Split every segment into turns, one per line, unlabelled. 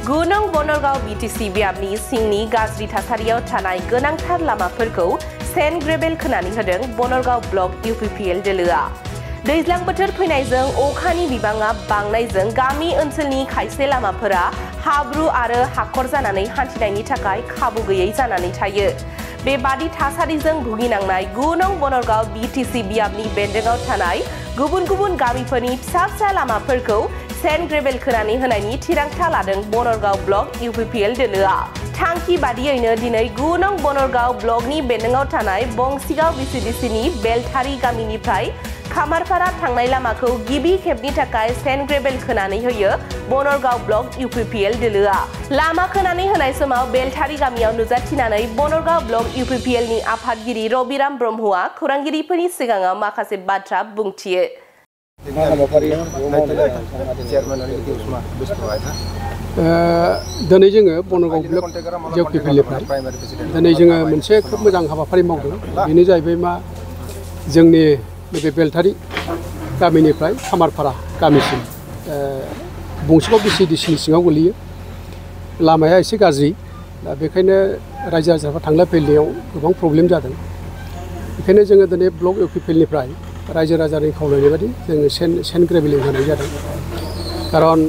गुनं Banargaon BTC बियाबनि सिंनि गाज्रि थासारियाव थानाय गोनांथार लामाफोरखौ सेन्ड ग्रेभेल खोनानै होदों बनरगाव ब्लक यूपीपीएल दोलोआ। दैज्लां बोथोर फैनायजों अखानि बिबाङा बांनायजों गामि ओनसोलनि खायसे लामाफोरा हाब्रु आरो हाखर जानानै हान्थिनायनि थाखाय खाबु गैयै जानानै थायो। बेबादि थासारिजों भुगिनांनाय गुनं बनरगाव बीटीसी बियाबनि बेन्दोंआव थानाय गुबुन गुबुन गामिफोरनि फिसा फिसा लामाफोरखौ सेन्ड ग्रेभेल खोनानै होनायनि थिरांथा लादों बनरगाव ब्लक यूपीपीएल दोलोआ। थांखि बादियैनो दिनै गुनं बनरगाव ब्लकनि बेन्दोंआव थानाय बंसिगाव बीसीडीसीनि बेलथारी गामिनिफ्राय खामारपारा थांनाय लामाखौ गिबि खेबनि थाखाय सेन्ड ग्रेभेल खोनानै होयो बनरगाव ब्लक यूपीपीएल दोलोआ। लामा खोनानै होनाय समाव बेलथारी गामियाव नुजाथिनानै बनरगाव ब्लक यूपीपीएलनि आफादगिरि रबिराम ब्रह्मआ खौरांगिरिफोरनि सिगाङाव माखासे बाथ्रा बुंथियो।
दिनै जोङो बनरगाव ब्लक यूपीपीएलनिफ्राय दिनै जोङो मोनसे खोब मोजां हाबाफारि मावदों। बेनो जाहैबाय मा जोंनि नैबे बेलथारी गामिनिफ्राय खामारपारा गामिसिम बंसिगाव बीसीडीसीनि सिङाव गोलैयो। लामाया एसे गाज्रि, दा बेखायनो रायजो राजाफ्रा थांलाय फैलायाव गोबां प्रब्लेम जादों। बेखायनो जोङो दिनै ब्लक यूपीपीएलनिफ्राय रायजो राजानि खावलायनाय बायदि जोङो सेन्ड ग्रेभेलिं होनाय जादों। खारन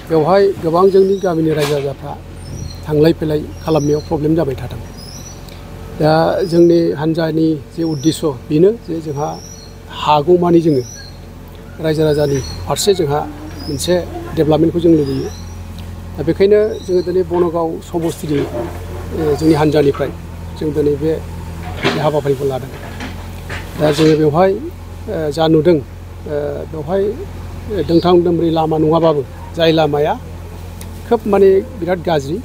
बेवहाय गोबां जोंनि गामिनि रायजो राजाफ्रा थांलाय फैलाय खालामनायाव प्रब्लेम जाबाय थादों। दा जोंनि हान्जानि जे उद्देश्य बेनो जे जोंहा हागौमानि जोङो रायजो राजानि फारसे जोंहा मोनसे डेभेलपमेन्टखौ जों लुबैयो। दा बेखायनो जोङो दिनै बनरगाव समस्तिनि जोंनि हान्जानिफ्राय जों दिनै बे हाबाफारिखौ लादों। दा जोङो बेवहाय जा नुदों बेवहाय दोंथां दोंब्रै लामा नङाबाबो जाय लामाया खोब माने बिराद गाज्रि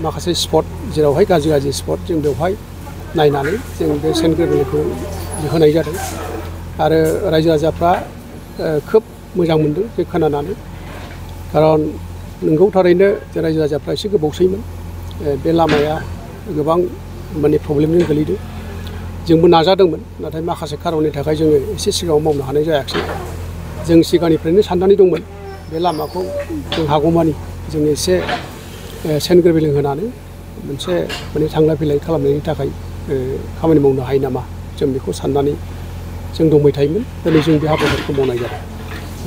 माखासे स्पट जेरावहाय गाज्रि स्पट जों बेवहाय नायनानै जों बे सेन्ड ग्रेभेलखौ होनाय जादों। आरो रायजो राजाफ्रा खोब मोजां मोनदों बे खोनानानै। खारन नंगौ थारैनो रायजो राजाफ्रा एसे गोबावसैमोन बे लामाया गोबां माने प्रब्लेमजों गोलैदों। जोंबो नाजादोंमोन, नाथाय माखासे खारननि थाखाय जोङो एसे सिगाङाव मावनो हानाय जायाखिसै। जों सिगांनिफ्रायनो साननानै दंमोन बे लामाखौ जों हागौमानि जों एसे सेन्ड ग्रेभेलिं होनानै मोनसे माने थांलाय फैलाय खालामनायनि थाखाय खामानि मावनो हायो नामा, जों बेखौ साननानै जों दंबाय थायोमोन। दिनै जों बे हाबाफारिखौ मावनाय जादों।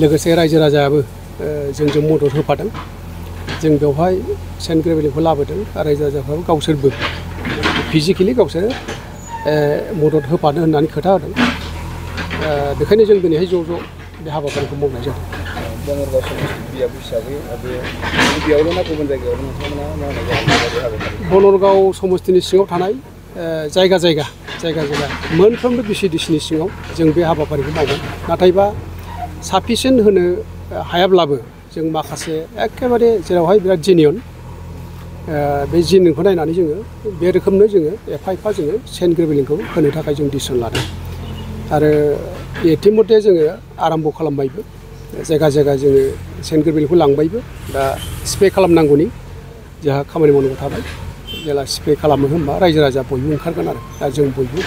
लोगोसे रायजो राजायाबो जोंजों मदद होफादों। जों बेवहाय सेन्ड ग्रेभेलिंखौ लाबोदों आरो रायजो राजाफ्राबो गावसोरबो फिजिकेलि गावसोर मदद होफानो होननानै खोथा होदों। बेखायनो जों दिनैहाय ज' बे हाबाफारिखौ मावनाय जादों।
बनरगाव समस्ति बियाब हिसाबै बेयावल' ना गुबुन जायगायाव नोंथांमोना मावनाय जादों?
बनरगाव समस्तिनि सिङाव थानाय जायगा मोनफ्रोमबो बीसीडीसीनि सिङाव जों बे हाबाफारिखौ मावगोन। नाथायबा साफिसियेन्ट होनो हायाब्लाबो जों माखासे एखेबारे जेरावहाय बिराद जेनिउन बे जेनिउनखौ नायनानै जोङो बे रोखोमनो जोङो एफा जोङो सेन्ड ग्रेभेलिंखौ होनो थाखाय जों डिसिसन लादों। आरो इतिमध्य जोङो आराम्भ खालामबायबो, जायगा जोङो सेन्ड ग्रेभेलखौ लांबायबो। दा स्प्रे खालामनांगौनि जोंहा खामानि मावनांगौ थाबाय। जेला स्प्रे खालामो होनबा रायजो राजा बयबो ओंखारगोन आरो दा जों बयबो